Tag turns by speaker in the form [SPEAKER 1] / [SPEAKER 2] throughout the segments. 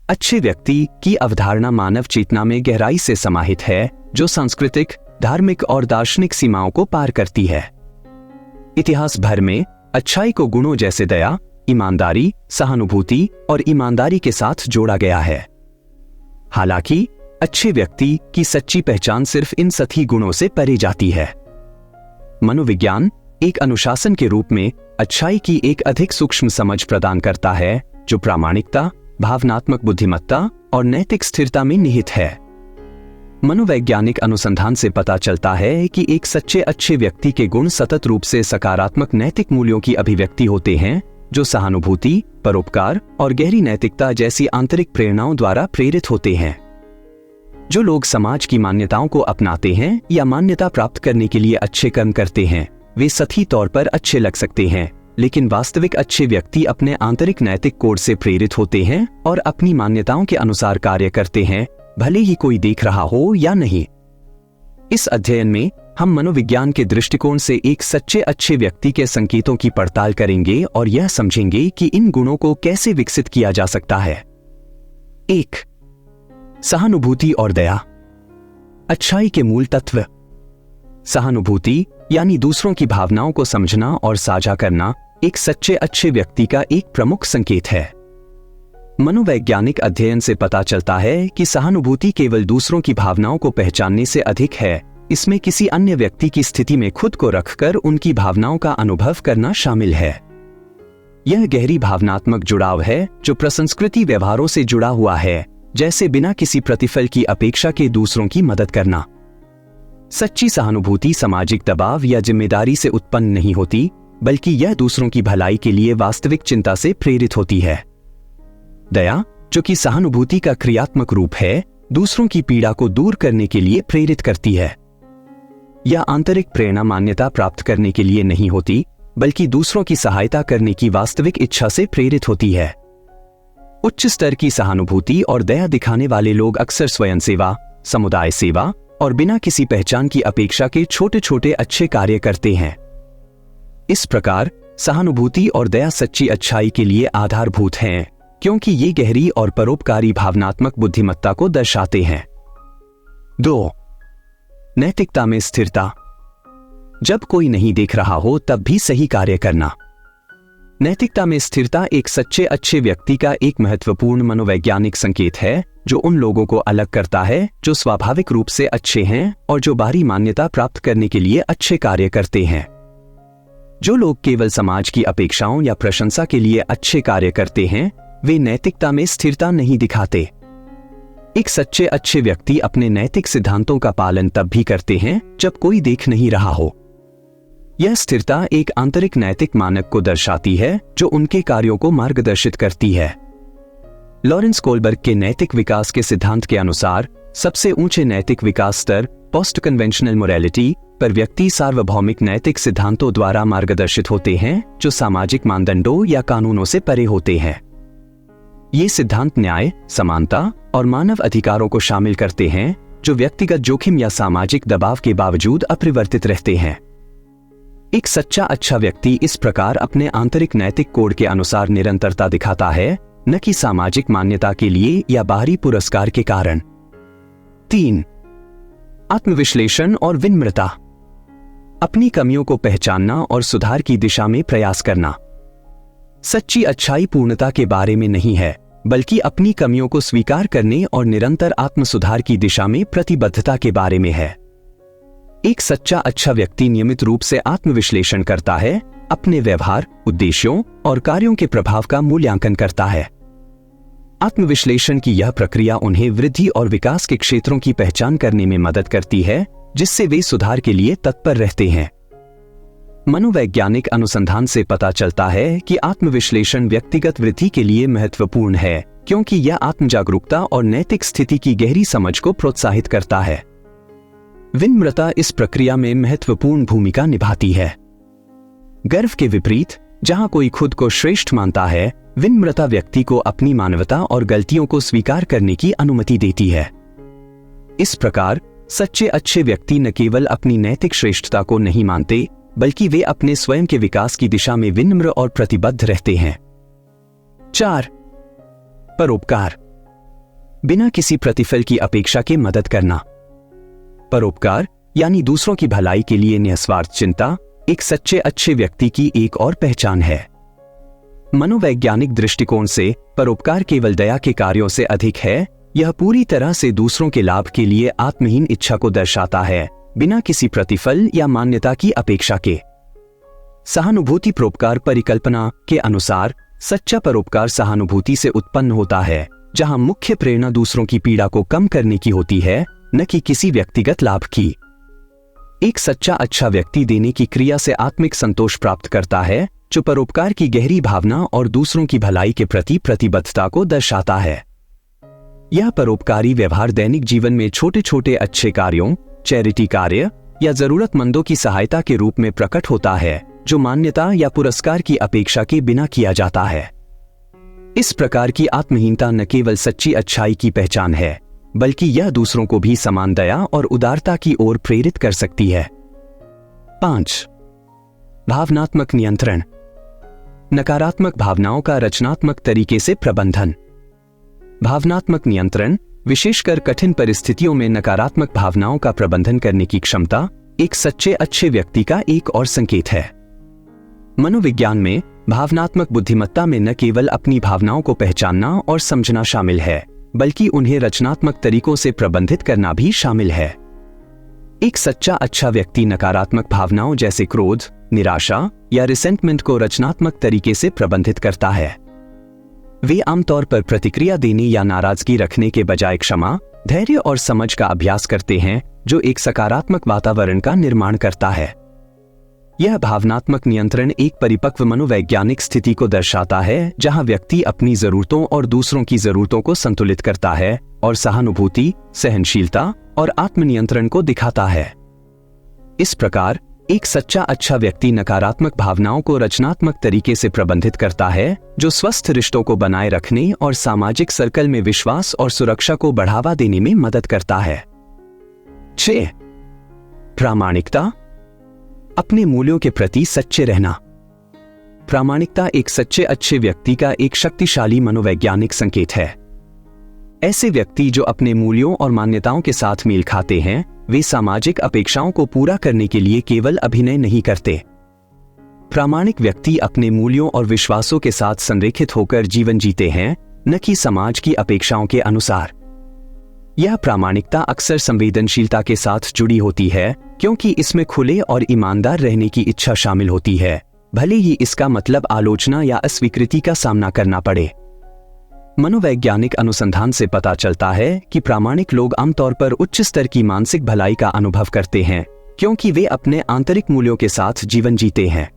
[SPEAKER 1] अच्छे व्यक्ति की अवधारणा मानव चेतना में गहराई से समाहित है, जो सांस्कृतिक, धार्मिक और दार्शनिक सीमाओं को पार करती है। इतिहास भर में अच्छाई को गुणों जैसे दया, ईमानदारी, सहानुभूति और ईमानदारी के साथ जोड़ा गया है। हालांकि अच्छे व्यक्ति की सच्ची पहचान सिर्फ इन सभी गुणों से परे जाती है। मनोविज्ञान एक अनुशासन के रूप में अच्छाई की एक अधिक सूक्ष्म समझ प्रदान करता है, जो प्रामाणिकता, भावनात्मक बुद्धिमत्ता और नैतिक स्थिरता में निहित है। मनोवैज्ञानिक अनुसंधान से पता चलता है कि एक सच्चे अच्छे व्यक्ति के गुण सतत रूप से सकारात्मक नैतिक मूल्यों की अभिव्यक्ति होते हैं, जो सहानुभूति, परोपकार और गहरी नैतिकता जैसी आंतरिक प्रेरणाओं द्वारा प्रेरित होते हैं। जो लोग समाज की मान्यताओं को अपनाते हैं या मान्यता प्राप्त करने के लिए अच्छे कर्म करते हैं, वे सतही तौर पर अच्छे लग सकते हैं, लेकिन वास्तविक अच्छे व्यक्ति अपने आंतरिक नैतिक कोड से प्रेरित होते हैं और अपनी मान्यताओं के अनुसार कार्य करते हैं, भले ही कोई देख रहा हो या नहीं। इस अध्ययन में हम मनोविज्ञान के दृष्टिकोण से एक सच्चे अच्छे व्यक्ति के संकेतों की पड़ताल करेंगे और यह समझेंगे कि इन गुणों को कैसे विकसित किया जा सकता है। 1. सहानुभूति और दया। अच्छाई के मूल तत्व। सहानुभूति यानी दूसरों की भावनाओं को समझना और साझा करना एक सच्चे अच्छे व्यक्ति का एक प्रमुख संकेत है। मनोवैज्ञानिक अध्ययन से पता चलता है कि सहानुभूति केवल दूसरों की भावनाओं को पहचानने से अधिक है, इसमें किसी अन्य व्यक्ति की स्थिति में खुद को रखकर उनकी भावनाओं का अनुभव करना शामिल है। यह गहरी भावनात्मक जुड़ाव है जो प्रसंस्कृति व्यवहारों से जुड़ा हुआ है, जैसे बिना किसी प्रतिफल की अपेक्षा के दूसरों की मदद करना। सच्ची सहानुभूति सामाजिक दबाव या जिम्मेदारी से उत्पन्न नहीं होती, बल्कि यह दूसरों की भलाई के लिए वास्तविक चिंता से प्रेरित होती है। दया, जो कि सहानुभूति का क्रियात्मक रूप है, दूसरों की पीड़ा को दूर करने के लिए प्रेरित करती है। यह आंतरिक प्रेरणा मान्यता प्राप्त करने के लिए नहीं होती, बल्कि दूसरों की सहायता करने की वास्तविक इच्छा से प्रेरित होती है। उच्च स्तर की सहानुभूति और दया दिखाने वाले लोग अक्सर स्वयं सेवा, समुदाय सेवा और बिना किसी पहचान की अपेक्षा के छोटे छोटे अच्छे कार्य करते हैं। इस प्रकार सहानुभूति और दया सच्ची अच्छाई के लिए आधारभूत हैं, क्योंकि ये गहरी और परोपकारी भावनात्मक बुद्धिमत्ता को दर्शाते हैं। 2. नैतिकता में स्थिरता। जब कोई नहीं देख रहा हो तब भी सही कार्य करना। नैतिकता में स्थिरता एक सच्चे अच्छे व्यक्ति का एक महत्वपूर्ण मनोवैज्ञानिक संकेत है, जो उन लोगों को अलग करता है जो स्वाभाविक रूप से अच्छे हैं और जो बाहरी मान्यता प्राप्त करने के लिए अच्छे कार्य करते हैं। जो लोग केवल समाज की अपेक्षाओं या प्रशंसा के लिए अच्छे कार्य करते हैं, वे नैतिकता में स्थिरता नहीं दिखाते। एक सच्चे अच्छे व्यक्ति अपने नैतिक सिद्धांतों का पालन तब भी करते हैं जब कोई देख नहीं रहा हो। यह स्थिरता एक आंतरिक नैतिक मानक को दर्शाती है जो उनके कार्यों को मार्गदर्शित करती है। लॉरेंस कोलबर्ग के नैतिक विकास के सिद्धांत के अनुसार सबसे ऊंचे नैतिक विकास स्तर पोस्ट कन्वेंशनल मोरालिटी पर व्यक्ति सार्वभौमिक नैतिक सिद्धांतों द्वारा मार्गदर्शित होते हैं, जो सामाजिक मानदंडों या कानूनों से परे होते हैं। ये सिद्धांत न्याय, समानता और मानव अधिकारों को शामिल करते हैं, जो व्यक्तिगत जोखिम या सामाजिक दबाव के बावजूद अपरिवर्तित रहते हैं। एक सच्चा अच्छा व्यक्ति इस प्रकार अपने आंतरिक नैतिक कोड के अनुसार निरंतरता दिखाता है, न कि सामाजिक मान्यता के लिए या बाहरी पुरस्कार के कारण। 3. आत्मविश्लेषण और विनम्रता। अपनी कमियों को पहचानना और सुधार की दिशा में प्रयास करना। सच्ची अच्छाई पूर्णता के बारे में नहीं है, बल्कि अपनी कमियों को स्वीकार करने और निरंतर आत्मसुधार की दिशा में प्रतिबद्धता के बारे में है। एक सच्चा अच्छा व्यक्ति नियमित रूप से आत्मविश्लेषण करता है, अपने व्यवहार, उद्देश्यों और कार्यों के प्रभाव का मूल्यांकन करता है। आत्मविश्लेषण की यह प्रक्रिया उन्हें वृद्धि और विकास के क्षेत्रों की पहचान करने में मदद करती है, जिससे वे सुधार के लिए तत्पर रहते हैं। मनोवैज्ञानिक अनुसंधान से पता चलता है कि आत्मविश्लेषण व्यक्तिगत वृद्धि के लिए महत्वपूर्ण है, क्योंकि यह आत्मजागरूकता और नैतिक स्थिति की गहरी समझ को प्रोत्साहित करता है। विनम्रता इस प्रक्रिया में महत्वपूर्ण भूमिका निभाती है। गर्व के विपरीत, जहां कोई खुद को श्रेष्ठ मानता है, विनम्रता व्यक्ति को अपनी मानवता और गलतियों को स्वीकार करने की अनुमति देती है। इस प्रकार सच्चे अच्छे व्यक्ति न केवल अपनी नैतिक श्रेष्ठता को नहीं मानते, बल्कि वे अपने स्वयं के विकास की दिशा में विनम्र और प्रतिबद्ध रहते हैं। 4. परोपकार। बिना किसी प्रतिफल की अपेक्षा के मदद करना। परोपकार यानी दूसरों की भलाई के लिए निस्वार्थ चिंता एक सच्चे अच्छे व्यक्ति की एक और पहचान है। मनोवैज्ञानिक दृष्टिकोण से परोपकार केवल दया के कार्यों से अधिक है। यह पूरी तरह से दूसरों के लाभ के लिए आत्महीन इच्छा को दर्शाता है, बिना किसी प्रतिफल या मान्यता की अपेक्षा के। सहानुभूति परोपकार परिकल्पना के अनुसार सच्चा परोपकार सहानुभूति से उत्पन्न होता है, जहां मुख्य प्रेरणा दूसरों की पीड़ा को कम करने की होती है, न कि किसी व्यक्तिगत लाभ की। एक सच्चा अच्छा व्यक्ति देने की क्रिया से आत्मिक संतोष प्राप्त करता है, जो परोपकार की गहरी भावना और दूसरों की भलाई के प्रति प्रतिबद्धता को दर्शाता है। यह परोपकारी व्यवहार दैनिक जीवन में छोटे छोटे अच्छे कार्यों, चैरिटी कार्य या जरूरतमंदों की सहायता के रूप में प्रकट होता है, जो मान्यता या पुरस्कार की अपेक्षा के बिना किया जाता है। इस प्रकार की आत्महीनता न केवल सच्ची अच्छाई की पहचान है, बल्कि यह दूसरों को भी समान दया और उदारता की ओर प्रेरित कर सकती है। 5. भावनात्मक नियंत्रण। नकारात्मक भावनाओं का रचनात्मक तरीके से प्रबंधन। भावनात्मक नियंत्रण विशेषकर कठिन परिस्थितियों में नकारात्मक भावनाओं का प्रबंधन करने की क्षमता एक सच्चे अच्छे व्यक्ति का एक और संकेत है। मनोविज्ञान में भावनात्मक बुद्धिमत्ता में न केवल अपनी भावनाओं को पहचानना और समझना शामिल है, बल्कि उन्हें रचनात्मक तरीकों से प्रबंधित करना भी शामिल है। एक सच्चा अच्छा व्यक्ति नकारात्मक भावनाओं जैसे क्रोध, निराशा या रिसेंटमेंट को रचनात्मक तरीके से प्रबंधित करता है। वे आमतौर पर प्रतिक्रिया देने या नाराजगी रखने के बजाय क्षमा, धैर्य और समझ का अभ्यास करते हैं, जो एक सकारात्मक वातावरण का निर्माण करता है। यह भावनात्मक नियंत्रण एक परिपक्व मनोवैज्ञानिक स्थिति को दर्शाता है, जहां व्यक्ति अपनी जरूरतों और दूसरों की जरूरतों को संतुलित करता है और सहानुभूति, सहनशीलता और आत्मनियंत्रण को दिखाता है। इस प्रकार एक सच्चा अच्छा व्यक्ति नकारात्मक भावनाओं को रचनात्मक तरीके से प्रबंधित करता है, जो स्वस्थ रिश्तों को बनाए रखने और सामाजिक सर्कल में विश्वास और सुरक्षा को बढ़ावा देने में मदद करता है। 6. प्रामाणिकता। अपने मूल्यों के प्रति सच्चे रहना। प्रामाणिकता एक सच्चे अच्छे व्यक्ति का एक शक्तिशाली मनोवैज्ञानिक संकेत है। ऐसे व्यक्ति जो अपने मूल्यों और मान्यताओं के साथ मेल खाते हैं, वे सामाजिक अपेक्षाओं को पूरा करने के लिए केवल अभिनय नहीं करते। प्रामाणिक व्यक्ति अपने मूल्यों और विश्वासों के साथ संरेखित होकर जीवन जीते हैं, न कि समाज की अपेक्षाओं के अनुसार। यह प्रामाणिकता अक्सर संवेदनशीलता के साथ जुड़ी होती है, क्योंकि इसमें खुले और ईमानदार रहने की इच्छा शामिल होती है, भले ही इसका मतलब आलोचना या अस्वीकृति का सामना करना पड़े। मनोवैज्ञानिक अनुसंधान से पता चलता है कि प्रामाणिक लोग आमतौर पर उच्च स्तर की मानसिक भलाई का अनुभव करते हैं, क्योंकि वे अपने आंतरिक मूल्यों के साथ जीवन जीते हैं।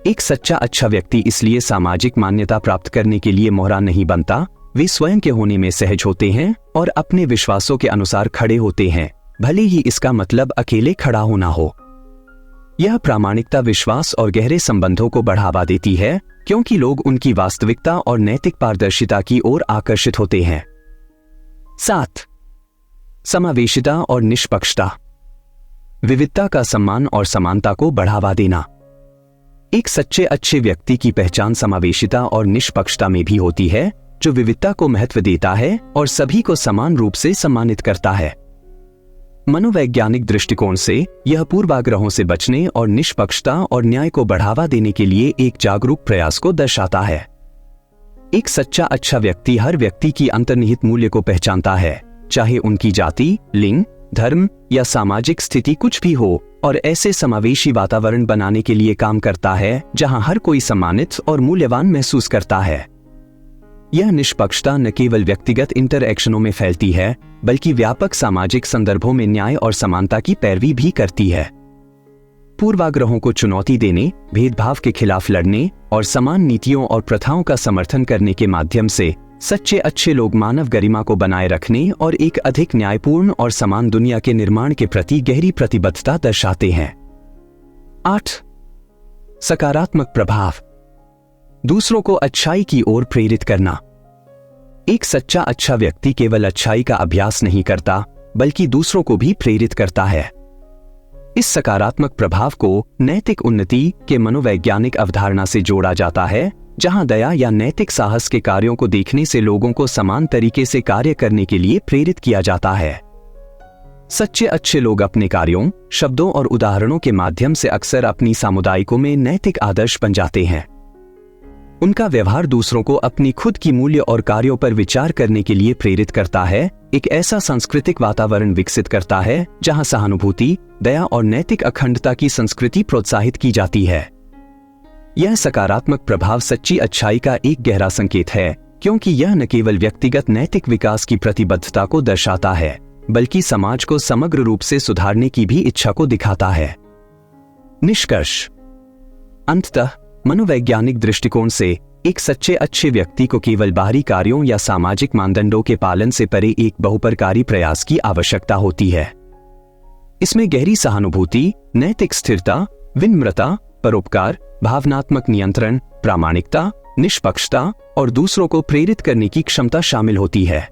[SPEAKER 1] एक सच्चा अच्छा व्यक्ति इसलिए सामाजिक मान्यता प्राप्त करने के लिए मोहरा नहीं बनता। वे स्वयं के होने में सहज होते हैं और अपने विश्वासों के अनुसार खड़े होते हैं, भले ही इसका मतलब अकेले खड़ा होना हो। यह प्रामाणिकता विश्वास और गहरे संबंधों को बढ़ावा देती है, क्योंकि लोग उनकी वास्तविकता और नैतिक पारदर्शिता की ओर आकर्षित होते हैं। 7. समावेशिता और निष्पक्षता। विविधता का सम्मान और समानता को बढ़ावा देना। एक सच्चे अच्छे व्यक्ति की पहचान समावेशिता और निष्पक्षता में भी होती है, जो विविधता को महत्व देता है और सभी को समान रूप से सम्मानित करता है। मनोवैज्ञानिक दृष्टिकोण से यह पूर्वाग्रहों से बचने और निष्पक्षता और न्याय को बढ़ावा देने के लिए एक जागरूक प्रयास को दर्शाता है। एक सच्चा अच्छा व्यक्ति हर व्यक्ति की अंतर्निहित मूल्य को पहचानता है, चाहे उनकी जाति, लिंग, धर्म या सामाजिक स्थिति कुछ भी हो, और ऐसे समावेशी वातावरण बनाने के लिए काम करता है जहां हर कोई सम्मानित और मूल्यवान महसूस करता है। यह निष्पक्षता न केवल व्यक्तिगत इंटरैक्शनों में फैलती है, बल्कि व्यापक सामाजिक संदर्भों में न्याय और समानता की पैरवी भी करती है। पूर्वाग्रहों को चुनौती देने, भेदभाव के खिलाफ लड़ने और समान नीतियों और प्रथाओं का समर्थन करने के माध्यम से सच्चे अच्छे लोग मानव गरिमा को बनाए रखने और एक अधिक न्यायपूर्ण और समान दुनिया के निर्माण के प्रति गहरी प्रतिबद्धता दर्शाते हैं। 8. सकारात्मक प्रभाव। दूसरों को अच्छाई की ओर प्रेरित करना। एक सच्चा अच्छा व्यक्ति केवल अच्छाई का अभ्यास नहीं करता, बल्कि दूसरों को भी प्रेरित करता है। इस सकारात्मक प्रभाव को नैतिक उन्नति के मनोवैज्ञानिक अवधारणा से जोड़ा जाता है, जहां दया या नैतिक साहस के कार्यों को देखने से लोगों को समान तरीके से कार्य करने के लिए प्रेरित किया जाता है। सच्चे अच्छे लोग अपने कार्यों, शब्दों और उदाहरणों के माध्यम से अक्सर अपनी सामुदायिकों में नैतिक आदर्श बन जाते हैं। उनका व्यवहार दूसरों को अपनी खुद की मूल्य और कार्यों पर विचार करने के लिए प्रेरित करता है, एक ऐसा सांस्कृतिक वातावरण विकसित करता है जहां सहानुभूति, दया और नैतिक अखंडता की संस्कृति प्रोत्साहित की जाती है। यह सकारात्मक प्रभाव सच्ची अच्छाई का एक गहरा संकेत है, क्योंकि यह न केवल व्यक्तिगत नैतिक विकास की प्रतिबद्धता को दर्शाता है, बल्कि समाज को समग्र रूप से सुधारने की भी इच्छा को दिखाता है। निष्कर्ष: अंततः मनोवैज्ञानिक दृष्टिकोण से एक सच्चे अच्छे व्यक्ति को केवल बाहरी कार्यों या सामाजिक मानदंडों के पालन से परे एक बहुपरकारी प्रयास की आवश्यकता होती है। इसमें गहरी सहानुभूति, नैतिक स्थिरता, विनम्रता, परोपकार, भावनात्मक नियंत्रण, प्रामाणिकता, निष्पक्षता और दूसरों को प्रेरित करने की क्षमता शामिल होती है।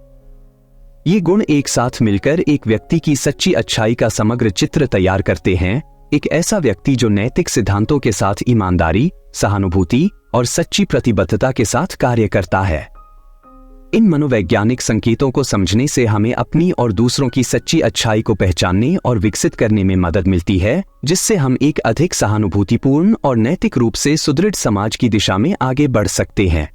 [SPEAKER 1] ये गुण एक साथ मिलकर एक व्यक्ति की सच्ची अच्छाई का समग्र चित्र तैयार करते हैं, एक ऐसा व्यक्ति जो नैतिक सिद्धांतों के साथ ईमानदारी, सहानुभूति और सच्ची प्रतिबद्धता के साथ कार्य करता है। इन मनोवैज्ञानिक संकेतों को समझने से हमें अपनी और दूसरों की सच्ची अच्छाई को पहचानने और विकसित करने में मदद मिलती है, जिससे हम एक अधिक सहानुभूतिपूर्ण और नैतिक रूप से सुदृढ़ समाज की दिशा में आगे बढ़ सकते हैं।